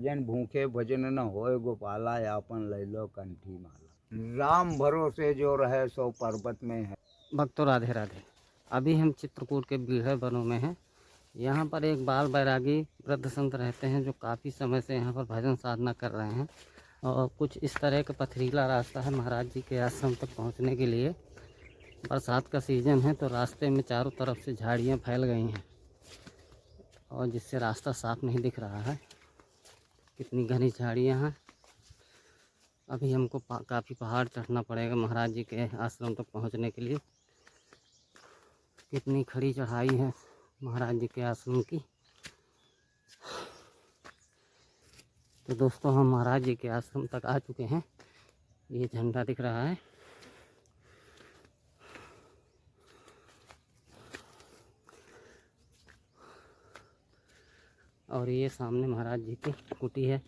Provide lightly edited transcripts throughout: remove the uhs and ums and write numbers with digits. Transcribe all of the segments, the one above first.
जन भूखे भजन न होए गोपाला यापन ले लो कंठी माला। राम भरोसे जो रहे सो पर्वत में है। भक्तों राधे राधे। अभी हम चित्रकूट के बीढ़े वनों में हैं। यहाँ पर एक बाल बैरागी वृद्ध संत रहते हैं जो काफ़ी समय से यहाँ पर भजन साधना कर रहे हैं। और कुछ इस तरह का पथरीला रास्ता है महाराज जी के आश्रम तक पहुँचने के लिए। बरसात का सीज़न है तो रास्ते में चारों तरफ से झाड़ियाँ फैल गई हैं और जिससे रास्ता साफ नहीं दिख रहा है। कितनी घनी झाड़ियाँ हैं। अभी हमको काफ़ी पहाड़ चढ़ना पड़ेगा महाराज जी के आश्रम तक पहुँचने के लिए। कितनी खड़ी चढ़ाई है महाराज जी के आश्रम की। तो दोस्तों हम महाराज जी के आश्रम तक आ चुके हैं। ये झंडा दिख रहा है। और ये सामने महाराज जी की कुटी है।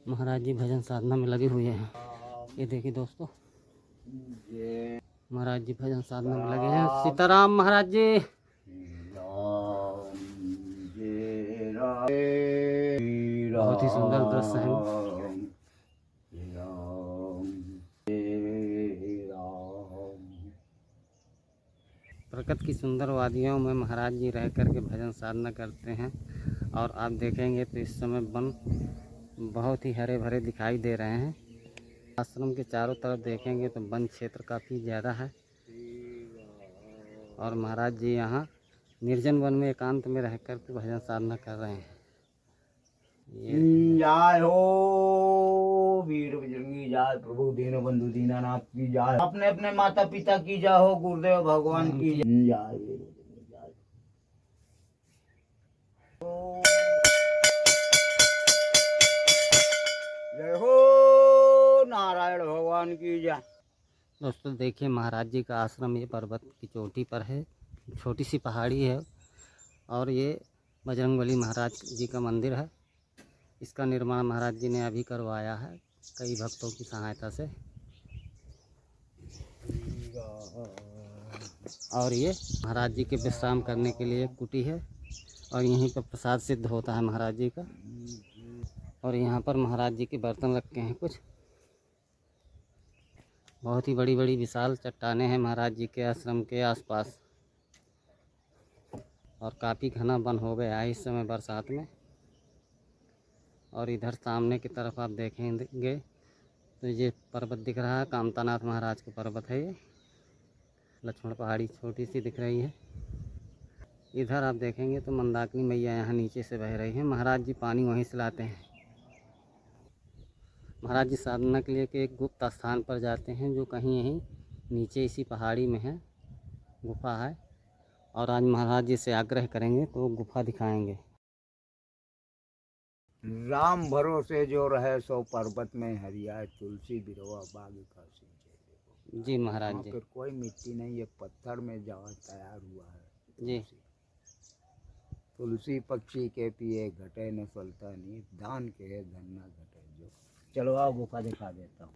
महाराज जी भजन साधना में लगे हुए हैं। ये देखिए दोस्तों, महाराज जी भजन साधना में लगे हैं। सीताराम महाराज जी। बहुत ही सुंदर दृश्य है। प्रकृति की सुंदर वादियों में महाराज जी रह कर के भजन साधना करते हैं। और आप देखेंगे तो इस समय वन बहुत ही हरे भरे दिखाई दे रहे हैं। आश्रम के चारों तरफ देखेंगे तो वन क्षेत्र काफ़ी ज़्यादा है। और महाराज जी यहाँ निर्जन वन में एकांत में रह कर के भजन साधना कर रहे हैं। जय हो वीर बजरंगी जय, प्रभु दीन बंधु दीनानाथ की जय, अपने अपने माता पिता की जय हो, गुरुदेव भगवान की जय। जय हो नारायण भगवान की जय। दोस्तों देखिए महाराज जी का आश्रम ये पर्वत की चोटी पर है। छोटी सी पहाड़ी है और ये बजरंगबली महाराज जी का मंदिर है। इसका निर्माण महाराज जी ने अभी करवाया है कई भक्तों की सहायता से। और ये महाराज जी के विश्राम करने के लिए कुटी है और यहीं पर प्रसाद सिद्ध होता है महाराज जी का। और यहाँ पर महाराज जी के बर्तन रखे हैं कुछ। बहुत ही बड़ी बड़ी विशाल चट्टानें हैं महाराज जी के आश्रम के आसपास। और काफ़ी घना वन हो गया है इस समय बरसात में। और इधर सामने की तरफ आप देखेंगे तो ये पर्वत दिख रहा है, कामतानाथ महाराज का पर्वत है ये। लक्ष्मण पहाड़ी छोटी सी दिख रही है। इधर आप देखेंगे तो मंदाकिनी मैया यहाँ नीचे से बह रही हैं। महाराज जी पानी वहीं से लाते हैं। महाराज जी साधना के लिए एक गुप्त स्थान पर जाते हैं जो कहीं यहीं नीचे इसी पहाड़ी में है, गुफा है। और आज महाराज जी से आग्रह करेंगे तो गुफा दिखाएंगे। राम भरोसे जो रहे सो पर्वत में हरिया, तुलसी बिरवा बाग का सिंचे। जी महाराज जी। फिर कोई मिट्टी नहीं, ये पत्थर में जवा तैयार हुआ है जी। तुलसी पक्षी के पिए घटे न फलता नहीं, दान के धन न घटे जो। चलो आओ गुफा दिखा देता हूँ।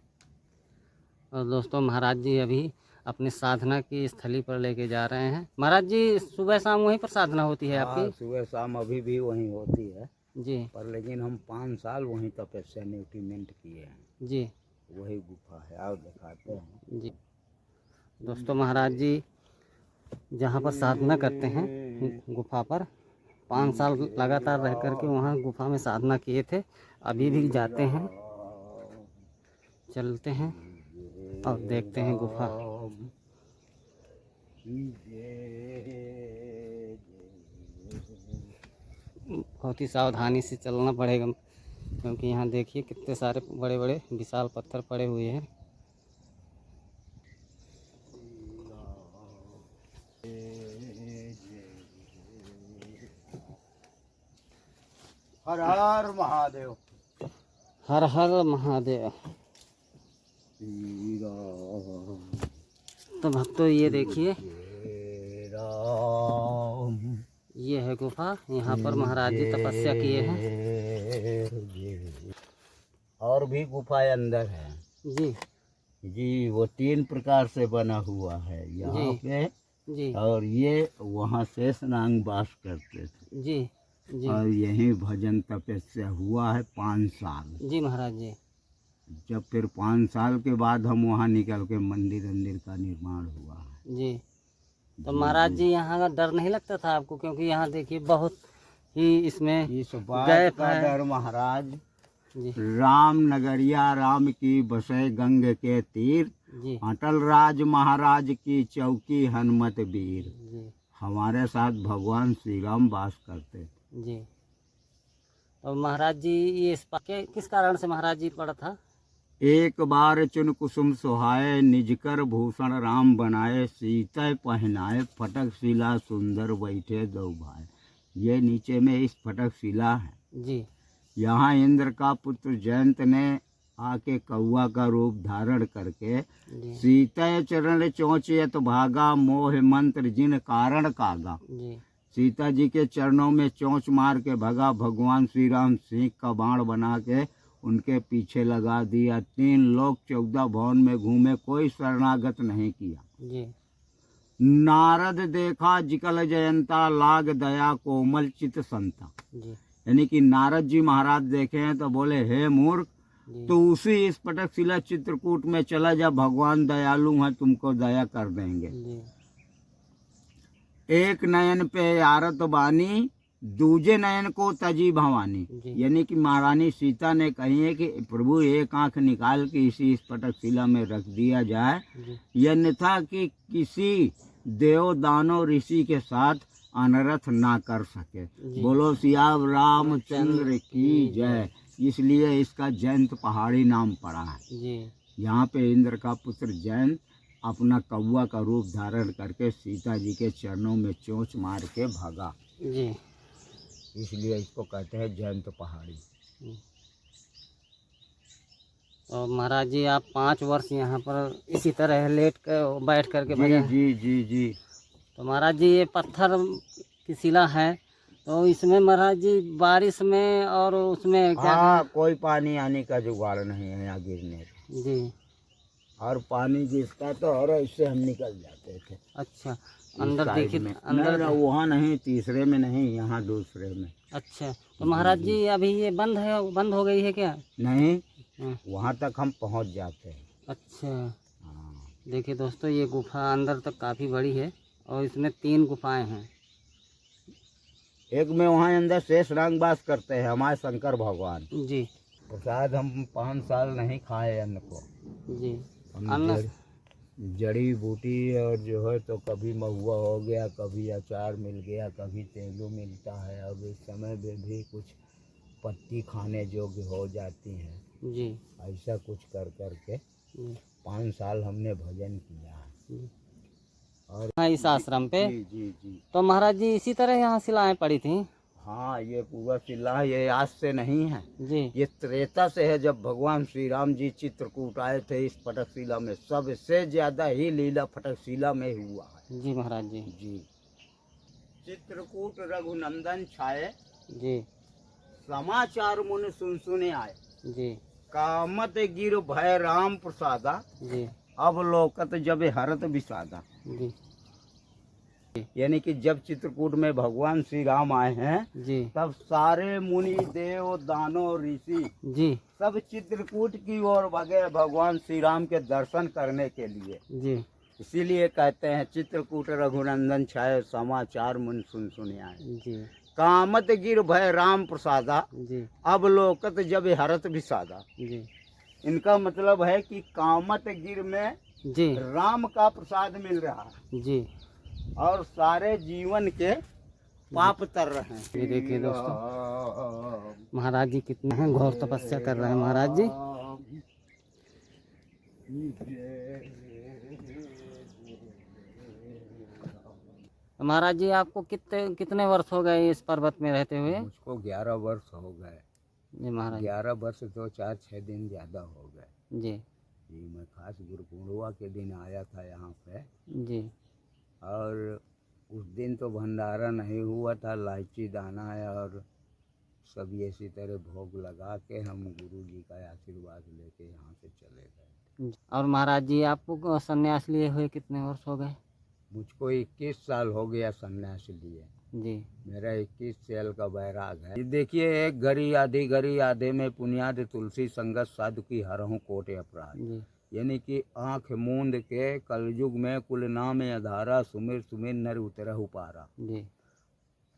और दोस्तों महाराज जी अभी अपने साधना की स्थली पर लेके जा रहे हैं। महाराज जी सुबह शाम वहीं पर साधना होती है आपकी? सुबह शाम अभी भी वहीं होती है जी। पर लेकिन हम 5 साल वहीं तपस्या न्यूट्रीमेंट किए हैं जी। वही गुफा है, आओ दिखाते हैं। जी दोस्तों महाराज जी जहाँ पर साधना करते हैं गुफा पर 5 साल लगातार रह कर के वहाँ गुफा में साधना किए थे। अभी भी जाते हैं, चलते हैं और देखते हैं गुफा। बहुत ही सावधानी से चलना पड़ेगा क्योंकि यहाँ देखिए कितने सारे बड़े बड़े विशाल पत्थर पड़े हुए हैं। हर हर महादेव। हर हर महादेव। तो भक्तों ये देखिए ये है गुफा। यहाँ पर महाराज जी तपस्या किए हैं। और भी गुफाएं अंदर है जी। जी, वो 3 प्रकार से बना हुआ है यहाँ पे। जी। और ये वहाँ शेषनाग वास करते थे जी। जी और यही भजन तपस्या हुआ है 5 साल। जी महाराज जी। जब फिर 5 साल के बाद हम वहाँ निकल के मंदिर वंदिर का निर्माण हुआ है। जी तो जी, महाराज जी। जी यहाँ का डर नहीं लगता था आपको, क्योंकि यहाँ देखिए बहुत ही इसमें इस बात गैप का है। डर महाराज, जी राम नगरिया राम की बसे गंग के तीर, जी अटल राज महाराज की चौकी हनुमत वीर। जी हमारे साथ भगवान श्री राम वास करते थे। जी। तो महाराज जी ये इस किस कारण से महाराज जी पड़ा था? एक बार चुन कुसुम सुहाए, निजकर भूषण राम बनाए, सीता पहनाए, फटक शिला सुंदर बैठे दो भाई। ये नीचे में इस फटक शिला है। जी यहाँ इंद्र का पुत्र जयंत ने आके कौआ का रूप धारण करके, जी सीता चरण चौचियत भागा, मोह मंत्र जिन कारण कागा। जी सीता जी के चरणों में चोंच मार के भगा भगवान श्री राम, सिंह का बाण बना के उनके पीछे लगा दिया। 3 लोक 14 भवन में घूमे, कोई शरणागत नहीं किया। जी नारद देखा जिकल जयंता, लाग दया कोमल चित संता। जी यानी कि नारद जी महाराज देखे हैं तो बोले, हे मूर्ख, जी तो उसी इस पटक शिला चित्रकूट में चला जा, भगवान दयालु हैं, तुमको दया कर देंगे। जी एक नयन पे आरत बानी, दूजे नयन को तजी भवानी। जी यानी कि महारानी सीता ने कही है कि प्रभु एक आंख निकाल के इसी इस पटक शिला में रख दिया जाए, जी अन्यथा कि किसी देव दानव ऋषि के साथ अनर्थ ना कर सके। जी। बोलो सियाव रामचंद्र की जय। इसलिए इसका जयंत पहाड़ी नाम पड़ा है। जी यहाँ पे इंद्र का पुत्र जयंत अपना कौवा का रूप धारण करके सीता जी के चरणों में चोंच मार के भागा, जी इसलिए इसको कहते हैं जयंत पहाड़ी। और महाराज जी आप 5 वर्ष यहाँ पर इसी तरह लेट कर बैठ करके जी भजन। जी जी जी। तो महाराज जी ये पत्थर की शिला है, तो इसमें महाराज जी बारिश में और उसमें क्या हाँ, कोई पानी आने का जुगाड़ नहीं है यहाँ गिरने का। जी और पानी गिरता तो और इससे हम निकल जाते थे। अच्छा इस अंदर साइड देखिए में अंदर। नहीं, वहाँ नहीं, तीसरे में नहीं, यहाँ दूसरे में। अच्छा तो महाराज जी अभी ये बंद है, बंद हो गई है क्या? नहीं, हाँ, वहाँ तक हम पहुँच जाते हैं। अच्छा हाँ। देखिए दोस्तों ये गुफा अंदर तक काफ़ी बड़ी है और इसमें 3 गुफाएं हैं। एक में वहाँ अंदर शेष नाग वास करते हैं हमारे शंकर भगवान। जी तो शायद हम 5 साल नहीं खाए अन्न को। जी हम अन्न जड़ी बूटी और जो है तो कभी महुआ हो गया, कभी अचार मिल गया, कभी तेलू मिलता है। अब इस समय में भी कुछ पत्ती खाने योग्य हो जाती हैं। जी ऐसा कुछ कर कर के जी 5 साल हमने भजन किया है। जी। और हाँ इस आश्रम पे। जी जी जी। तो महाराज जी इसी तरह यहाँ शिलाएं पड़ी थी? हाँ, ये पूरा शिला ये आज से नहीं है, जी ये त्रेता से है। जब भगवान श्री राम जी चित्रकूट आए थे इस फटक शिला में, सबसे ज्यादा ही लीला फटक शिला में हुआ है। जी महाराज जी जी। चित्रकूट रघुनंदन छाए, जी समाचार मुनि सुन सुने आए, जी कामत गिर भय राम प्रसादा, जी अब लोकत जब हरत विषादा। जी यानी कि जब चित्रकूट में भगवान श्री राम आए हैं जी तब सारे मुनि देव दानव ऋषि जी सब चित्रकूट की ओर भगे भगवान श्री राम के दर्शन करने के लिए। जी इसीलिए कहते हैं चित्रकूट रघुनंदन छाए, समाचार मुनि सुन सुने आए, जी कामत गिर भय राम प्रसादा, जी अब लोकत जब हरत विषादा। जी इनका मतलब है कि कामत गिर में जी राम का प्रसाद मिल रहा है जी। और सारे जीवन के पाप तर रहे हैं। ये देखिए दोस्तों महाराज जी कितने हैं, घोर तपस्या कर रहे हैं महाराज जी। महाराज जी आपको कितने वर्ष हो गए इस पर्वत में रहते हुए? मुझको 11 वर्ष हो गए। जी महाराज 11 वर्ष तो 4-6 दिन ज़्यादा हो गए। जी जी, मैं खास गुरु पूर्णिमा के दिन आया था यहाँ पे, जी और उस दिन तो भंडारा नहीं हुआ था, इलायची दाना है और सब इसी तरह भोग लगा के हम गुरु जी का आशीर्वाद लेके यहाँ से चले गए। और महाराज जी आपको संन्यास लिए हुए कितने वर्ष हो गए? मुझको 21 साल हो गया सन्यास लिए। जी मेरा 21 सेल का बैराग है। ये देखिए, एक घड़ी आधी घड़ी आधे में पुनियाद तुलसी संगत साधु की हरहूँ कोट अपराध। जी यानी कि आंख मूंद के कलयुग में कुल नाम अधारा, सुमिर सुमिर नर उतरहु पारा। जी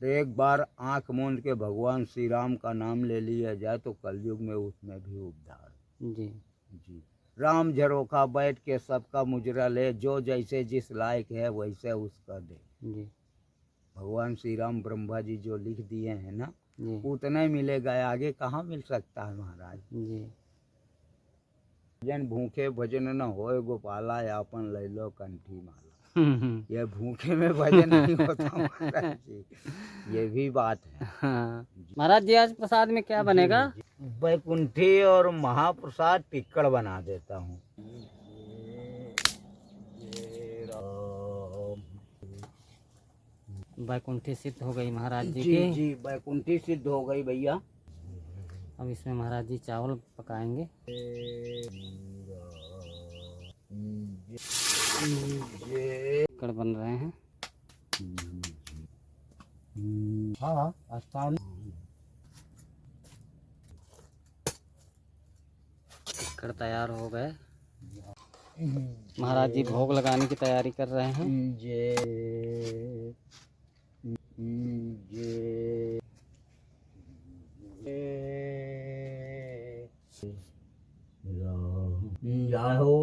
एक बार आंख मूंद के भगवान श्री राम का नाम ले लिया जाए तो कलयुग में उसमें भी उद्धार। जी जी। राम झरोखा बैठ के सबका मुजरा ले, जो जैसे जिस लायक है वैसे उसका दे। जी भगवान श्री राम ब्रह्मा जी जो लिख दिए हैं ना, जी उतना ही मिलेगा, आगे कहाँ मिल सकता है महाराज। जी भजन भूखे भजन न होए गोपाला, यापन ले लो कंठी माला। ये भूखे में भजन नहीं होता महाराज जी, ये भी बात है। हाँ महाराज जी, आज प्रसाद में क्या बनेगा? बैकुंठी और महाप्रसाद टिक्कड़ बना देता हूँ। बैकुंठी सिद्ध हो गई महाराज जी जी की। जी, बैकुंठी सिद्ध हो गई भैया। अब इसमें महाराज जी चावल पकाएंगे। टिक्कड़ बन रहे हैं। हाँ, आसान। टिक्कड़ तैयार हो गए। महाराज जी भोग लगाने की तैयारी कर रहे हैं। जय हो